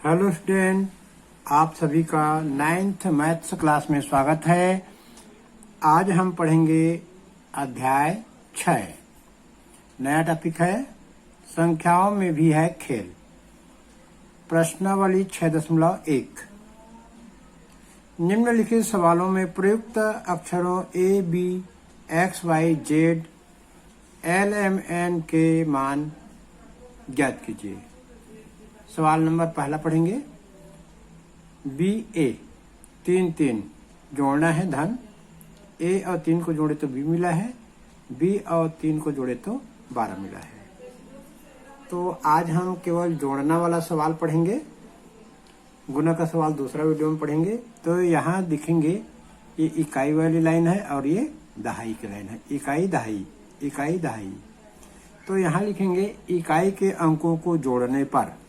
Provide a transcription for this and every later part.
Hello student, आप सभी का 9th मैथ्स क्लास में स्वागत है। आज हम पढ़ेंगे अध्याय 6। नया टॉपिक है संख्याओं में भी है खेल। प्रश्नावली 6.1। निम्नलिखित सवालों में प्रयुक्त अक्षरों A, B, X, Y, Z, L, M, N के मान ज्ञात कीजिए। सवाल नंबर पहला पढ़ेंगे। बी ए 3 जोड़ना है धन। ए और 3 को जोड़े तो बी मिला है, बी और 3 को जोड़े तो 12 मिला है। तो आज हम केवल जोड़ना वाला सवाल पढ़ेंगे, गुना का सवाल दूसरा वीडियो में पढ़ेंगे। तो यहाँ दिखेंगे ये इकाई वाली लाइन है और ये दहाई की लाइन है। इकाई दहाई, इकाई दहाई। तो यहाँ लिखेंगे इकाई के अंकों को जोड़ने पर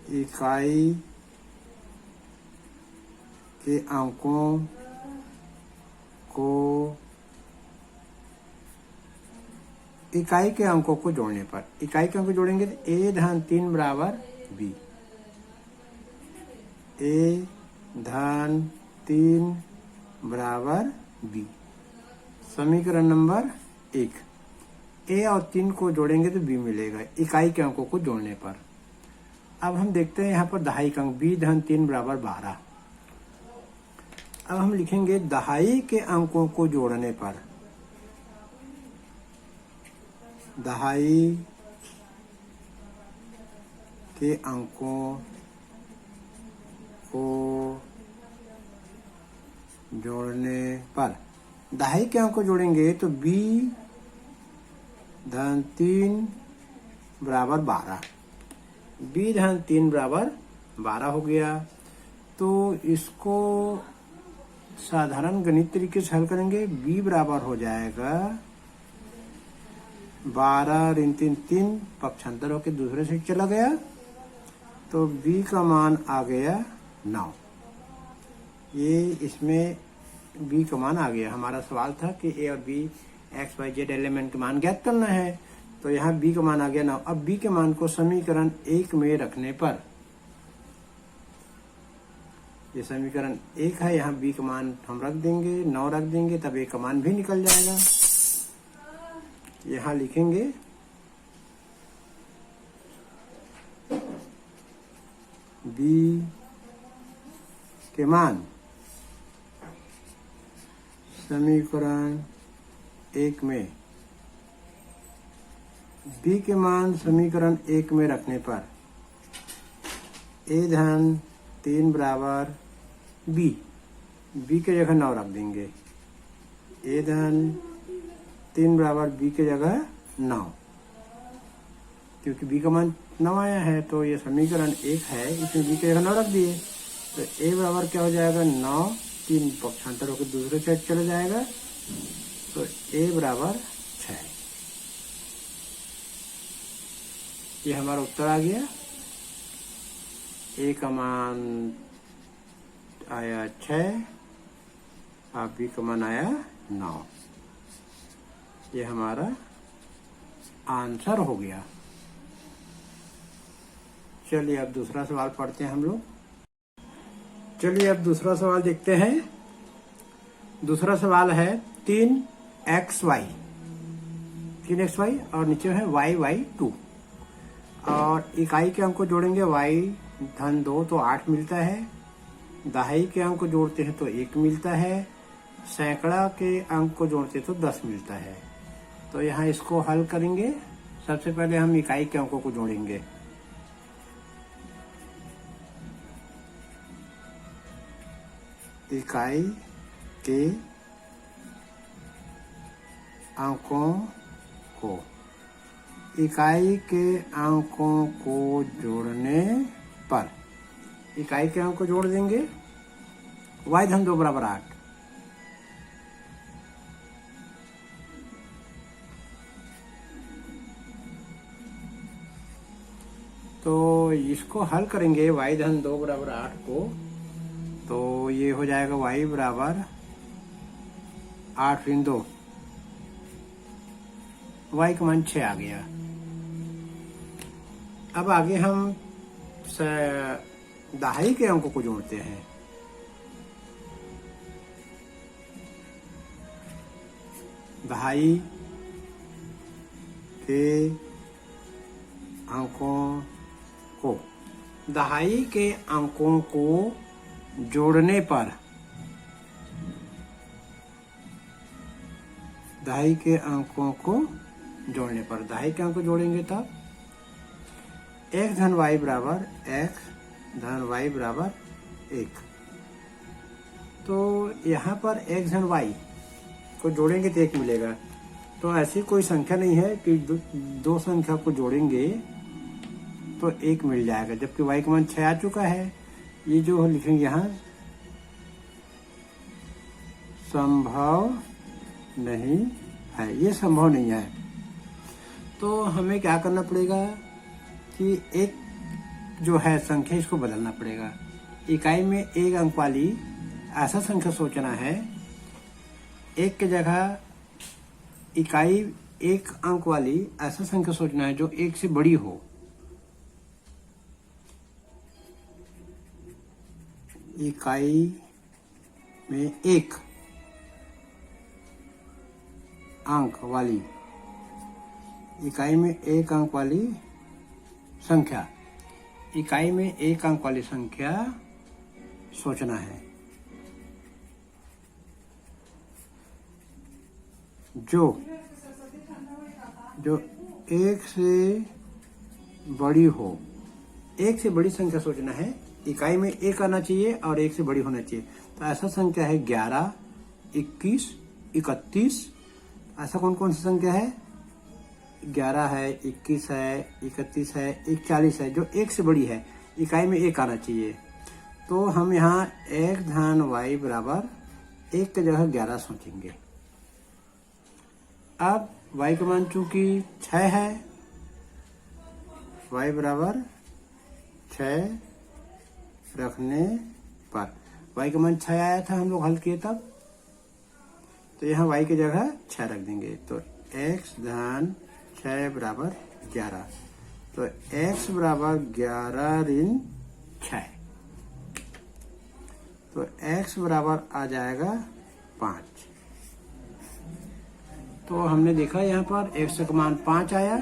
इकाई के अंकों को जोड़ने पर, इकाई के अंक जोड़ेंगे तो ए धन 3 बराबर बी, ए धन 3 बराबर बी। समीकरण नंबर 1। ए और 3 को जोड़ेंगे तो बी मिलेगा इकाई के अंकों को जोड़ने पर। अब हम देखते हैं यहाँ पर दहाई का अंक बी धन 3 बराबर 12। अब हम लिखेंगे दहाई के अंकों को जोड़ने पर, दहाई के अंकों को जोड़ने पर, दहाई के अंक को जोड़ेंगे तो बी धन 3 बराबर 12, बी धन 3 बराबर 12 हो गया। तो इसको साधारण गणित तरीके से हल करेंगे। बी बराबर हो जाएगा 12 ऋण 3 पक्षांतर होकर दूसरे से चला गया, तो बी का मान आ गया 9। ये इसमें बी का मान आ गया। हमारा सवाल था कि ए और B X Y Z element के मान ज्ञात करना है, तो यहाँ बी का मान आ गया 9। अब बी के मान को समीकरण 1 में रखने पर, ये समीकरण 1 है, यहाँ बी का मान हम रख देंगे 9 रख देंगे, तब ए का मान भी निकल जाएगा। यहाँ लिखेंगे बी के मान समीकरण 1 में, बी के मान समीकरण 1 में रखने पर ए धन 3 बराबर बी, बी के जगह 9 रख देंगे। ए धन 3 बराबर बी के जगह 9, क्योंकि बी का मान 9 आया है तो ये समीकरण 1 है, इसमें बी के जगह 9 रख दिए। तो ए बराबर क्या हो जाएगा 9, 3 पक्षांतर होकर दूसरे साइड चला जाएगा, तो ए बराबर 6। ये हमारा उत्तर आ गया। ए का मान आया 6 और बी का मान आया 9। ये हमारा आंसर हो गया। चलिए अब दूसरा सवाल पढ़ते हैं हम लोग। चलिए अब दूसरा सवाल देखते हैं। दूसरा सवाल है 3xy और नीचे है y2। और इकाई के अंक को जोड़ेंगे y धन 2 तो 8 मिलता है, दहाई के अंक को जोड़ते हैं तो 1 मिलता है, सैकड़ा के अंक को जोड़ते तो 10 मिलता है। तो यहाँ इसको हल करेंगे। सबसे पहले हम इकाई के अंकों को जोड़ेंगे। इकाई के अंकों को, इकाई के अंकों को जोड़ने पर, इकाई के अंक को जोड़ देंगे। y धन 2 बराबर 8, तो इसको हल करेंगे y धन 2 बराबर 8 को, तो ये हो जाएगा y बराबर 8 ऋण 2 y का मान 6 आ गया। अब आगे हम दहाई के अंकों को जोड़ते हैं। दहाई के अंकों को दहाई के अंकों को जोड़ने पर दहाई के अंकों को जोड़ने पर दहाई के अंक जोड़ेंगे तब x धन y बराबर x धन y बराबर 1। तो यहाँ पर x धन y को जोड़ेंगे तो 1 मिलेगा। तो ऐसी कोई संख्या नहीं है कि दो संख्या को जोड़ेंगे तो 1 मिल जाएगा, जबकि y का मान 6 आ चुका है। ये जो लिखेंगे यहाँ संभव नहीं है, ये संभव नहीं है। तो हमें क्या करना पड़ेगा कि एक जो है संख्या इसको बदलना पड़ेगा। इकाई में 1 अंक वाली ऐसा संख्या सोचना है, 1 की जगह इकाई 1 अंक वाली ऐसा संख्या सोचना है जो 1 से बड़ी हो। इकाई में 1 अंक वाली इकाई में 1 अंक वाली संख्या इकाई में 1 अंक वाली संख्या सोचना है जो 1 से बड़ी हो। 1 से बड़ी संख्या सोचना है, इकाई में 1 आना चाहिए और 1 से बड़ी होना चाहिए। तो ऐसा संख्या है 11, 21, 31। ऐसा कौन कौन सी संख्या है? 11 है, 21 है, 31 है, 41 है, जो 1 से बड़ी है, इकाई में 1 आना चाहिए। तो हम यहाँ x धन y बराबर 1 की जगह 11 सोचेंगे। अब y का मान चूंकि 6 है, y बराबर 6 रखने पर y का मान 6 आया था, हम लोग हल किए तब। तो यहाँ y की जगह 6 रख देंगे। तो x धन 6 बराबर 11। तो x बराबर 11 ऋण 6। तो x बराबर आ जाएगा 5। तो हमने देखा यहाँ पर x का मान 5 आया,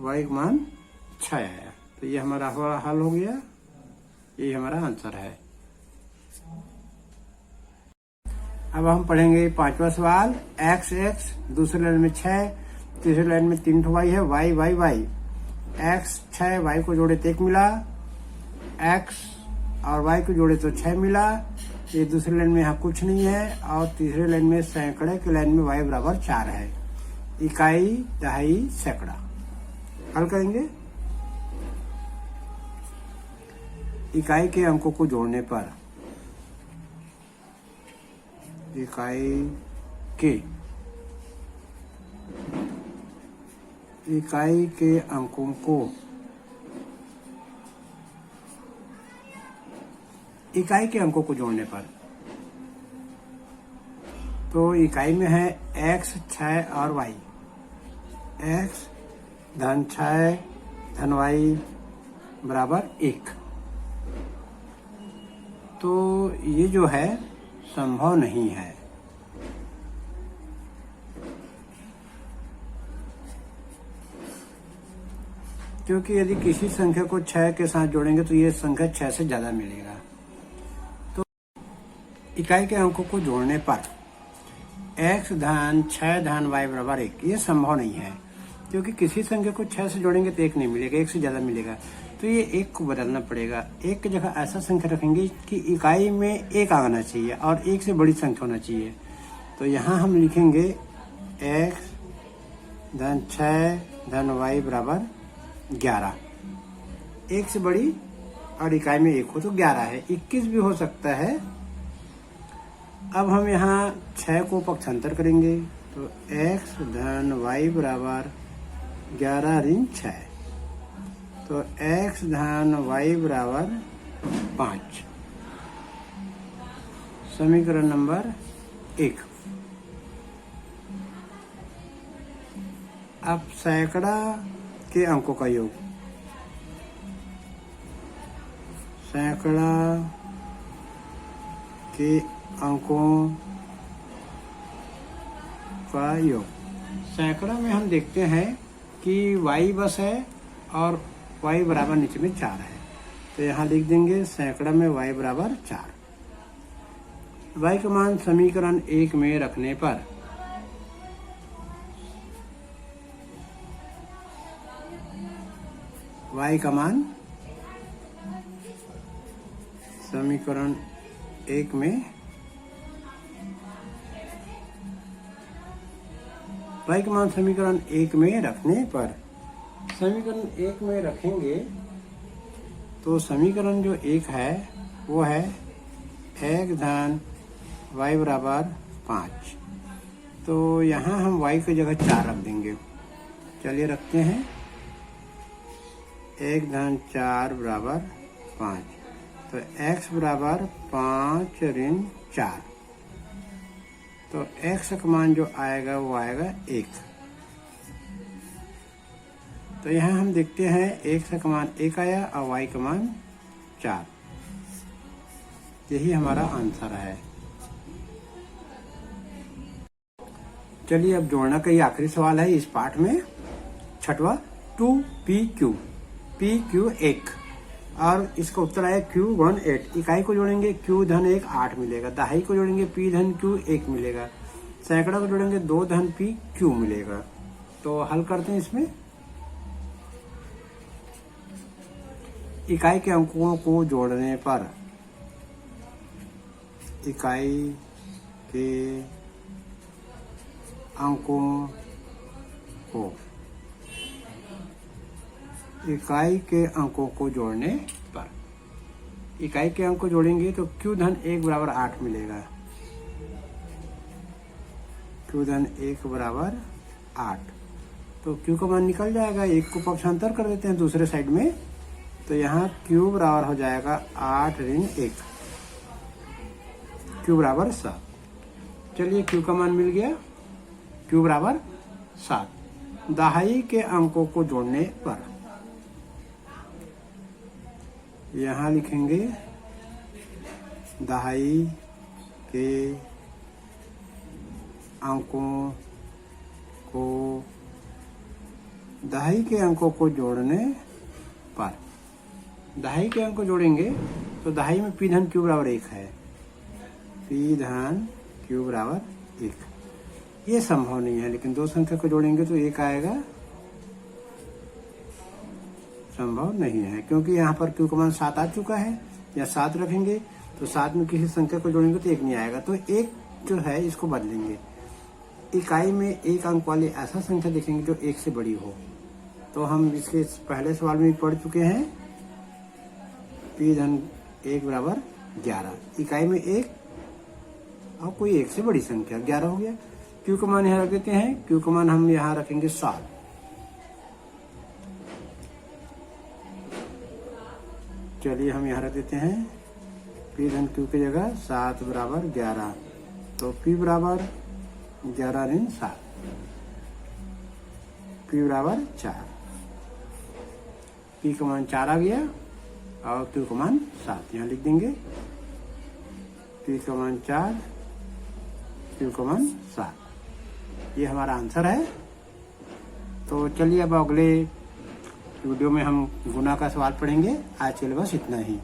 y का मान 6 आया। तो ये हमारा हल हो गया, ये हमारा आंसर है। अब हम पढ़ेंगे 5वां सवाल। x दूसरे लाइन में 6, तीसरे लाइन में 3 y है, y x 6 y को जोड़े तो 1 मिला, x और y को जोड़े तो 6 मिला। ये दूसरी लाइन में यहाँ कुछ नहीं है और तीसरे लाइन में सैकड़े की लाइन में y बराबर 4 है। इकाई, दहाई, सैकड़ा हल करेंगे। इकाई के अंकों को जोड़ने पर इकाई के अंकों को इकाई के अंकों को जोड़ने पर, तो इकाई में है x 6 और y। x धन 6 धन y बराबर 1। तो ये जो है संभव नहीं है। क्योंकि यदि किसी संख्या को 6 के साथ जोड़ेंगे तो ये संख्या 6 से ज्यादा मिलेगा। तो इकाई के अंकों को जोड़ने पर x धन 6 धन y बराबर 1 ये संभव नहीं है, क्योंकि किसी संख्या को 6 से जोड़ेंगे तो 1 नहीं मिलेगा, 1 से ज्यादा मिलेगा। तो ये 1 को बदलना पड़ेगा। 1 की जगह ऐसा संख्या रखेंगे कि इकाई में 1 आना चाहिए और 1 से बड़ी संख्या होना चाहिए। तो यहाँ हम लिखेंगे x धन 6 धन y बराबर 11। 1 से बड़ी और इकाई में 1 हो तो 11 है, 21 भी हो सकता है। अब हम यहाँ 6 को पक्षांतर करेंगे तो x धन y बराबर 11 ऋण 6। तो x धन y बराबर 5। समीकरण नंबर 1। अब सैकड़ा के अंकों का योग, सैकड़ा के अंकों का योग। सैकड़ा में हम देखते हैं कि y बस है और y बराबर नीचे में 4 है, तो यहाँ लिख देंगे सैकड़ा में y बराबर 4। y का मान समीकरण 1 में रखने पर y का मान समीकरण 1 में y का मान समीकरण 1 में रखने पर, समीकरण 1 में रखेंगे तो समीकरण जो 1 है वो है 1 धन y बराबर 5। तो यहाँ हम y की जगह 4 रख देंगे। चलिए रखते हैं 1 धन 4 बराबर 5, तो x बराबर 5 ऋण 4, तो x का मान जो आएगा वो आएगा 1। तो यहाँ हम देखते हैं x का मान 1 आया और y का मान 4, यही हमारा आंसर है। चलिए अब जोड़ना का ये आखिरी सवाल है इस पाठ में, छठवा 2pq, pq 1 और इसका उत्तर आया q1 8। इकाई को जोड़ेंगे q धन 1 8 मिलेगा, दहाई को जोड़ेंगे p धन q 1 मिलेगा, सैकड़ा को जोड़ेंगे 2 धन p q मिलेगा। तो हल करते हैं इसमें। इकाई के अंकों को जोड़ने पर, इकाई के अंकों को, इकाई के अंकों को जोड़ने पर, इकाई के अंक को जोड़ेंगे तो q धन 1 बराबर 8 मिलेगा, q धन 1 बराबर 8। तो q का मान निकल जाएगा, 1 को पक्षांतर कर देते हैं दूसरे साइड में, तो यहाँ q बराबर हो जाएगा 8 ऋण 1, q बराबर 7। चलिए q का मान मिल गया, q बराबर 7। दहाई के अंकों को जोड़ने पर यहाँ लिखेंगे दहाई के अंकों को, दहाई के अंकों को जोड़ने पर, दहाई के अंक को जोड़ेंगे तो दहाई में p धन q बराबर 1 है, p धन q बराबर 1। ये संभव नहीं है, लेकिन दो संख्या को जोड़ेंगे तो 1 आएगा, संभव नहीं है क्योंकि यहाँ पर q का मान 7 आ चुका है। या 7 रखेंगे तो 7 में किसी संख्या को जोड़ेंगे तो 1 नहीं आएगा, तो 1 जो है इसको बदलेंगे। इकाई में 1 अंक वाली ऐसा संख्या देखेंगे जो 1 से बड़ी हो। तो हम इसके पहले सवाल में पढ़ चुके हैं, p धन 1 बराबर 11, इकाई में 1 और कोई 1 से बड़ी संख्या 11 हो गया। q का मान यहाँ रख देते हैं, q का मान हम यहाँ रखेंगे 7। चलिए हम यहाँ रख देते हैं p धन q की जगह 7 बराबर 11, तो p बराबर 11 ऋण 7, p बराबर 4, p का मान 4 आ गया और q का मान 7 यहाँ लिख देंगे, p का मान 4, q का मान 7, ये हमारा आंसर है। तो चलिए अब अगले वीडियो में हम गुना का सवाल पढ़ेंगे। आज के लिए बस इतना ही।